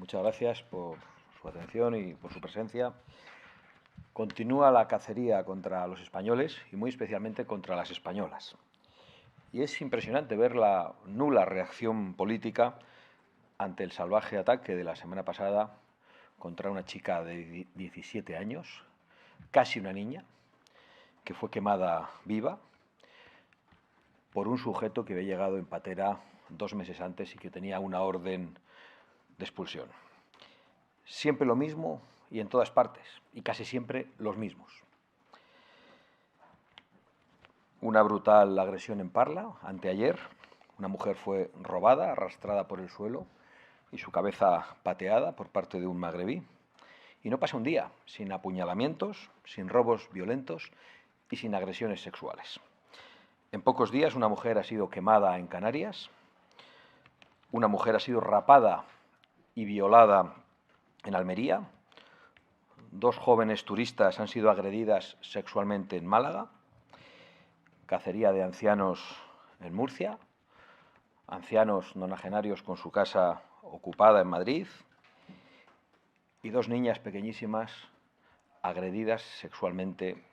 Muchas gracias por su atención y por su presencia. Continúa la cacería contra los españoles y muy especialmente contra las españolas. Y es impresionante ver la nula reacción política ante el salvaje ataque de la semana pasada contra una chica de 17 años, casi una niña, que fue quemada viva por un sujeto que había llegado en patera 2 meses antes y que tenía una orden de expulsión. Siempre lo mismo y en todas partes, y casi siempre los mismos. Una brutal agresión en Parla, anteayer. Una mujer fue robada, arrastrada por el suelo y su cabeza pateada por parte de un magrebí. Y no pasa un día sin apuñalamientos, sin robos violentos y sin agresiones sexuales. En pocos días una mujer ha sido quemada en Canarias, una mujer ha sido rapada y violada en Almería, 2 jóvenes turistas han sido agredidas sexualmente en Málaga, cacería de ancianos en Murcia, ancianos nonagenarios con su casa ocupada en Madrid y 2 niñas pequeñísimas agredidas sexualmente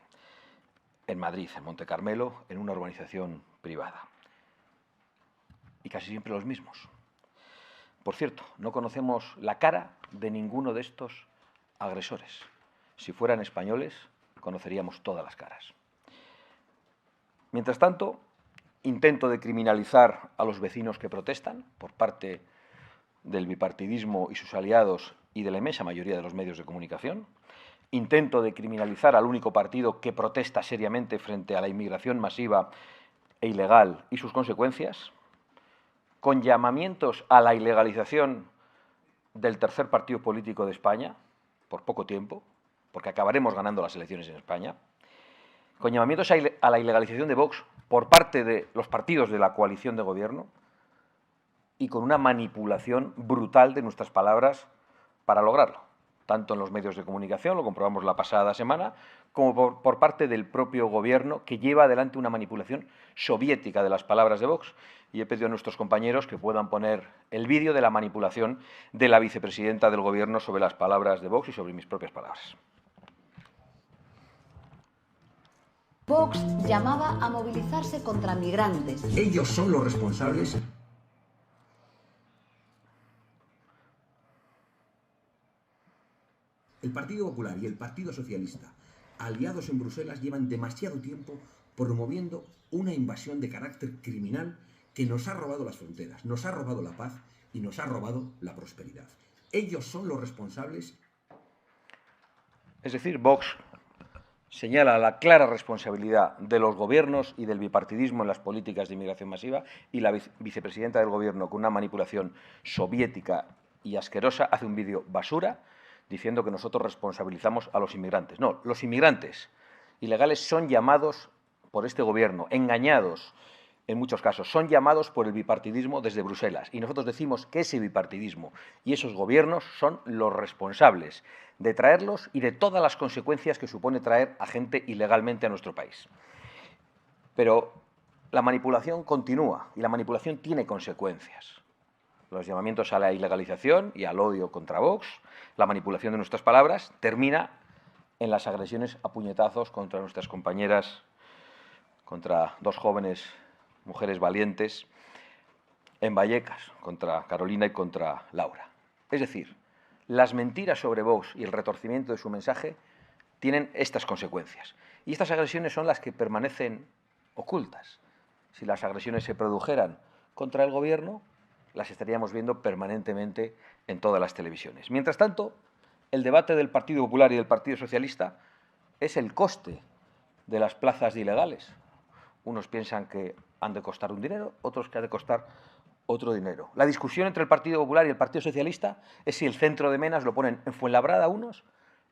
en Madrid, en Monte Carmelo, en una urbanización privada. Y casi siempre los mismos. Por cierto, no conocemos la cara de ninguno de estos agresores. Si fueran españoles, conoceríamos todas las caras. Mientras tanto, intento de criminalizar a los vecinos que protestan por parte del bipartidismo y sus aliados y de la inmensa mayoría de los medios de comunicación. Intento de criminalizar al único partido que protesta seriamente frente a la inmigración masiva e ilegal y sus consecuencias, con llamamientos a la ilegalización del tercer partido político de España, por poco tiempo, porque acabaremos ganando las elecciones en España, con llamamientos a la ilegalización de Vox por parte de los partidos de la coalición de gobierno y con una manipulación brutal de nuestras palabras para lograrlo, tanto en los medios de comunicación, lo comprobamos la pasada semana, como por parte del propio gobierno, que lleva adelante una manipulación soviética de las palabras de Vox. Y he pedido a nuestros compañeros que puedan poner el vídeo de la manipulación de la vicepresidenta del gobierno sobre las palabras de Vox y sobre mis propias palabras. Vox llamaba a movilizarse contra migrantes. Ellos son los responsables. El Partido Popular y el Partido Socialista, aliados en Bruselas, llevan demasiado tiempo promoviendo una invasión de carácter criminal que nos ha robado las fronteras, nos ha robado la paz y nos ha robado la prosperidad. Ellos son los responsables. Es decir, Vox señala la clara responsabilidad de los gobiernos y del bipartidismo en las políticas de inmigración masiva, y la vicepresidenta del gobierno, con una manipulación soviética y asquerosa, hace un vídeo basura diciendo que nosotros responsabilizamos a los inmigrantes. No, los inmigrantes ilegales son llamados por este gobierno, engañados en muchos casos, son llamados por el bipartidismo desde Bruselas. Y nosotros decimos que ese bipartidismo y esos gobiernos son los responsables de traerlos y de todas las consecuencias que supone traer a gente ilegalmente a nuestro país. Pero la manipulación continúa y la manipulación tiene consecuencias. Los llamamientos a la ilegalización y al odio contra Vox, la manipulación de nuestras palabras, termina en las agresiones a puñetazos contra nuestras compañeras, contra 2 jóvenes mujeres valientes, en Vallecas, contra Carolina y contra Laura. Es decir, las mentiras sobre Vox y el retorcimiento de su mensaje tienen estas consecuencias. Y estas agresiones son las que permanecen ocultas. Si las agresiones se produjeran contra el gobierno, las estaríamos viendo permanentemente en todas las televisiones. Mientras tanto, el debate del Partido Popular y del Partido Socialista es el coste de las plazas de ilegales. Unos piensan que han de costar un dinero, otros que han de costar otro dinero. La discusión entre el Partido Popular y el Partido Socialista es si el centro de Menas lo ponen en Fuenlabrada unos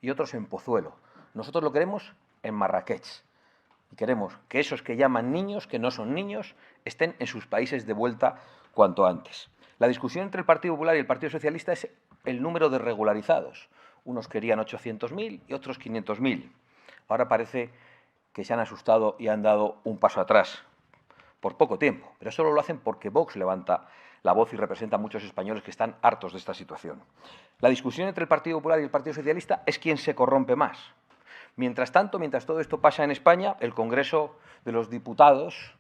y otros en Pozuelo. Nosotros lo queremos en Marrakech. Y queremos que esos que llaman niños, que no son niños, estén en sus países de vuelta cuanto antes. La discusión entre el Partido Popular y el Partido Socialista es el número de regularizados. Unos querían 800.000 y otros 500.000. Ahora parece que se han asustado y han dado un paso atrás, por poco tiempo, pero solo lo hacen porque Vox levanta la voz y representa a muchos españoles que están hartos de esta situación. La discusión entre el Partido Popular y el Partido Socialista es quién se corrompe más. Mientras tanto, mientras todo esto pasa en España, el Congreso de los Diputados,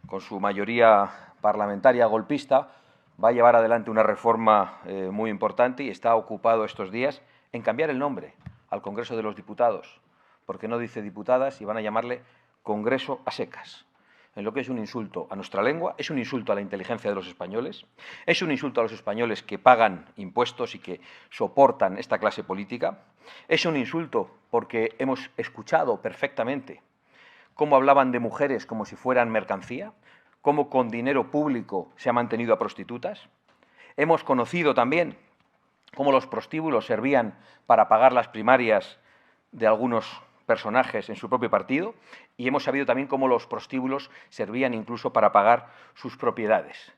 con su mayoría parlamentaria golpista, va a llevar adelante una reforma muy importante y está ocupado estos días en cambiar el nombre al Congreso de los Diputados, porque no dice diputadas y van a llamarle Congreso a secas, en lo que es un insulto a nuestra lengua, es un insulto a la inteligencia de los españoles, es un insulto a los españoles que pagan impuestos y que soportan esta clase política, es un insulto porque hemos escuchado perfectamente cómo hablaban de mujeres como si fueran mercancía, cómo con dinero público se ha mantenido a prostitutas. Hemos conocido también cómo los prostíbulos servían para pagar las primarias de algunos personajes en su propio partido, y hemos sabido también cómo los prostíbulos servían incluso para pagar sus propiedades.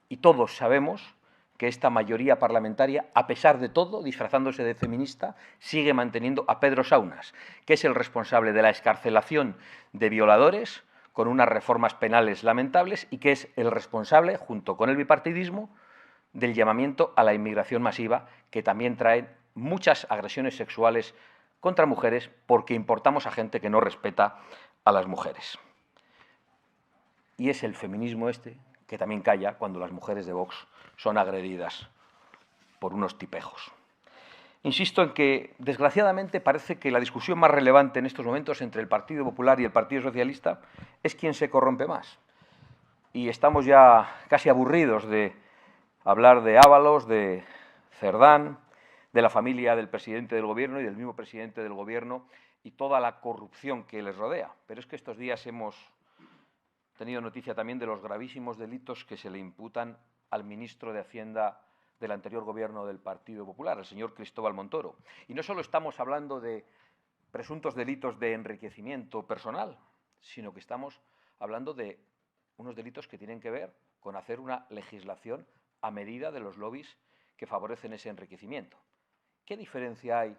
Y todos sabemos que esta mayoría parlamentaria, a pesar de todo, disfrazándose de feminista, sigue manteniendo a Pedro Saunas, que es el responsable de la excarcelación de violadores con unas reformas penales lamentables y que es el responsable, junto con el bipartidismo, del llamamiento a la inmigración masiva, que también trae muchas agresiones sexuales contra mujeres porque importamos a gente que no respeta a las mujeres. Y es el feminismo este que también calla cuando las mujeres de Vox son agredidas por unos tipejos. Insisto en que, desgraciadamente, parece que la discusión más relevante en estos momentos entre el Partido Popular y el Partido Socialista es quién se corrompe más. Y estamos ya casi aburridos de hablar de Ábalos, de Cerdán, de la familia del presidente del Gobierno y del mismo presidente del Gobierno y toda la corrupción que les rodea. Pero es que estos días hemos tenido noticia también de los gravísimos delitos que se le imputan al ministro de Hacienda del anterior Gobierno del Partido Popular, el señor Cristóbal Montoro. Y no solo estamos hablando de presuntos delitos de enriquecimiento personal, sino que estamos hablando de unos delitos que tienen que ver con hacer una legislación a medida de los lobbies que favorecen ese enriquecimiento. ¿Qué diferencia hay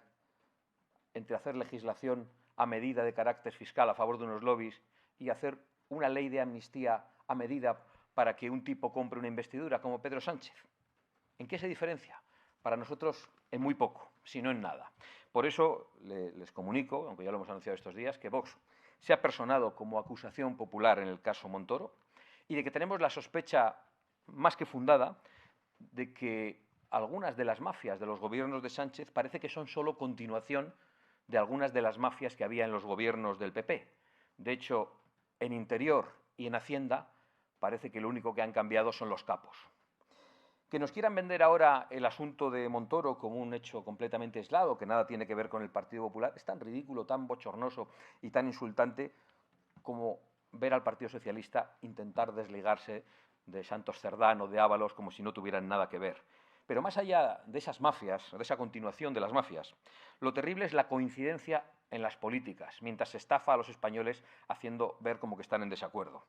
entre hacer legislación a medida de carácter fiscal a favor de unos lobbies y hacer una ley de amnistía a medida para que un tipo compre una investidura como Pedro Sánchez? ¿En qué se diferencia? Para nosotros en muy poco, si no en nada. Por eso les comunico, aunque ya lo hemos anunciado estos días, que Vox se ha personado como acusación popular en el caso Montoro y de que tenemos la sospecha más que fundada de que algunas de las mafias de los gobiernos de Sánchez parece que son solo continuación de algunas de las mafias que había en los gobiernos del PP. De hecho, en Interior y en Hacienda parece que lo único que han cambiado son los capos. Que nos quieran vender ahora el asunto de Montoro como un hecho completamente aislado, que nada tiene que ver con el Partido Popular, es tan ridículo, tan bochornoso y tan insultante como ver al Partido Socialista intentar desligarse de Santos Cerdán o de Ábalos como si no tuvieran nada que ver. Pero más allá de esas mafias, de esa continuación de las mafias, lo terrible es la coincidencia en las políticas, mientras se estafa a los españoles haciendo ver como que están en desacuerdo.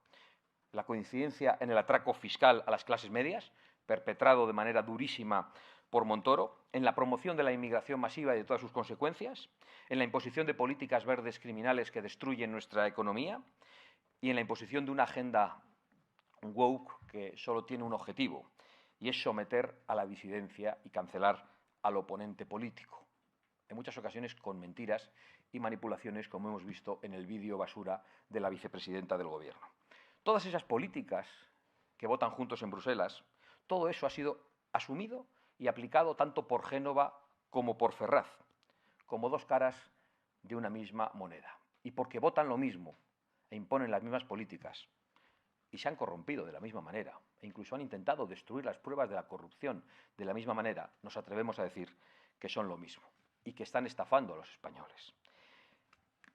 La coincidencia en el atraco fiscal a las clases medias, perpetrado de manera durísima por Montoro, en la promoción de la inmigración masiva y de todas sus consecuencias, en la imposición de políticas verdes criminales que destruyen nuestra economía y en la imposición de una agenda woke que solo tiene un objetivo, y es someter a la disidencia y cancelar al oponente político, en muchas ocasiones con mentiras y manipulaciones, como hemos visto en el vídeo basura de la vicepresidenta del Gobierno. Todas esas políticas que votan juntos en Bruselas, todo eso ha sido asumido y aplicado tanto por Génova como por Ferraz, como dos caras de una misma moneda. Y porque votan lo mismo e imponen las mismas políticas, y se han corrompido de la misma manera, e incluso han intentado destruir las pruebas de la corrupción de la misma manera, nos atrevemos a decir que son lo mismo y que están estafando a los españoles.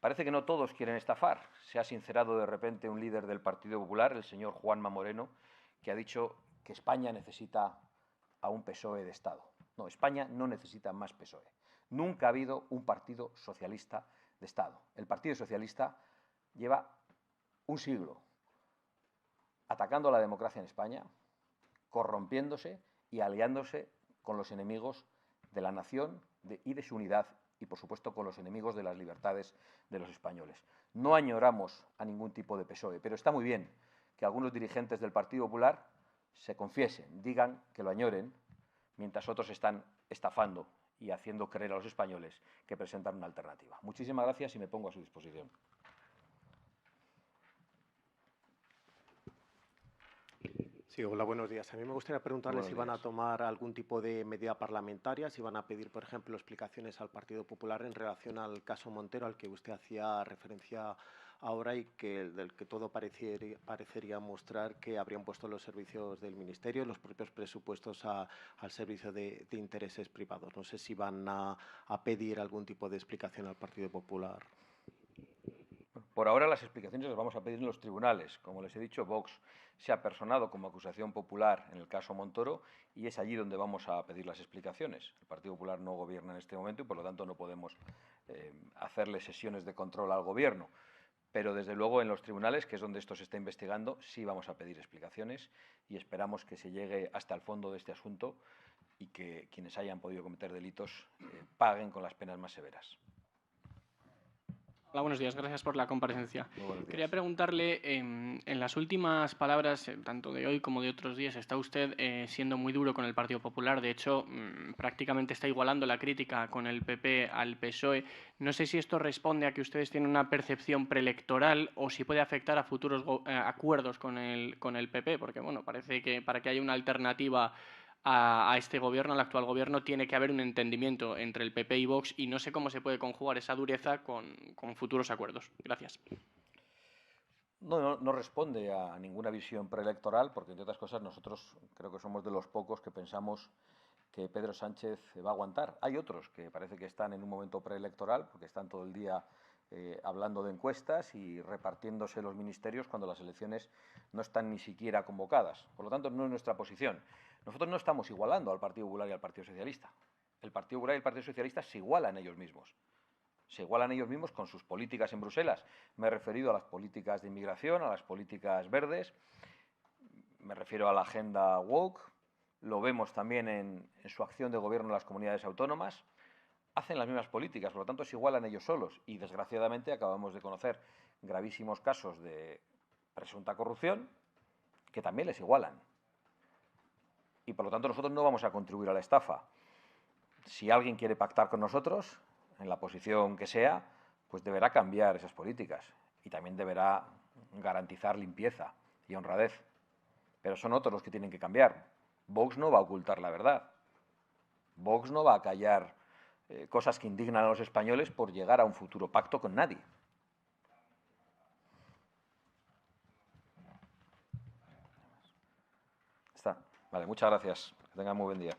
Parece que no todos quieren estafar. Se ha sincerado de repente un líder del Partido Popular, el señor Juanma Moreno, que ha dicho que España necesita a un PSOE de Estado. No, España no necesita más PSOE. Nunca ha habido un partido socialista de Estado. El Partido Socialista lleva un siglo atacando a la democracia en España, corrompiéndose y aliándose con los enemigos de la nación y de su unidad y, por supuesto, con los enemigos de las libertades de los españoles. No añoramos a ningún tipo de PSOE, pero está muy bien que algunos dirigentes del Partido Popular se confiesen, digan que lo añoren, mientras otros están estafando y haciendo creer a los españoles que presentan una alternativa. Muchísimas gracias y me pongo a su disposición. Sí, hola, buenos días. A mí me gustaría preguntarle si van a tomar algún tipo de medida parlamentaria, si van a pedir, por ejemplo, explicaciones al Partido Popular en relación al caso Montero, al que usted hacía referencia ahora y del que todo parecería mostrar que habrían puesto los servicios del Ministerio, los propios presupuestos al servicio de intereses privados. No sé si van a pedir algún tipo de explicación al Partido Popular. Por ahora las explicaciones las vamos a pedir en los tribunales. Como les he dicho, Vox se ha personado como acusación popular en el caso Montoro y es allí donde vamos a pedir las explicaciones. El Partido Popular no gobierna en este momento y, por lo tanto, no podemos hacerle sesiones de control al Gobierno. Pero, desde luego, en los tribunales, que es donde esto se está investigando, sí vamos a pedir explicaciones y esperamos que se llegue hasta el fondo de este asunto y que quienes hayan podido cometer delitos paguen con las penas más severas. Hola, buenos días. Gracias por la comparecencia. Muy buenos días. Quería preguntarle, en las últimas palabras, tanto de hoy como de otros días, está usted siendo muy duro con el Partido Popular. De hecho, prácticamente está igualando la crítica con el PP al PSOE. No sé si esto responde a que ustedes tienen una percepción preelectoral o si puede afectar a futuros acuerdos con el PP, porque bueno, parece que para que haya una alternativa a este gobierno, al actual gobierno, tiene que haber un entendimiento entre el PP y Vox y no sé cómo se puede conjugar esa dureza con futuros acuerdos. Gracias. No responde a ninguna visión preelectoral porque, entre otras cosas, nosotros creo que somos de los pocos que pensamos que Pedro Sánchez va a aguantar. Hay otros que parece que están en un momento preelectoral porque están todo el día hablando de encuestas y repartiéndose los ministerios cuando las elecciones no están ni siquiera convocadas. Por lo tanto, no es nuestra posición. Nosotros no estamos igualando al Partido Popular y al Partido Socialista. El Partido Popular y el Partido Socialista se igualan ellos mismos. Se igualan ellos mismos con sus políticas en Bruselas. Me he referido a las políticas de inmigración, a las políticas verdes, me refiero a la agenda woke, lo vemos también en su acción de gobierno en las comunidades autónomas. Hacen las mismas políticas, por lo tanto se igualan ellos solos y, desgraciadamente, acabamos de conocer gravísimos casos de presunta corrupción que también les igualan. Y, por lo tanto, nosotros no vamos a contribuir a la estafa. Si alguien quiere pactar con nosotros, en la posición que sea, pues deberá cambiar esas políticas y también deberá garantizar limpieza y honradez. Pero son otros los que tienen que cambiar. Vox no va a ocultar la verdad. Vox no va a callar cosas que indignan a los españoles por llegar a un futuro pacto con nadie. Está. Vale, muchas gracias. Que tengan muy buen día.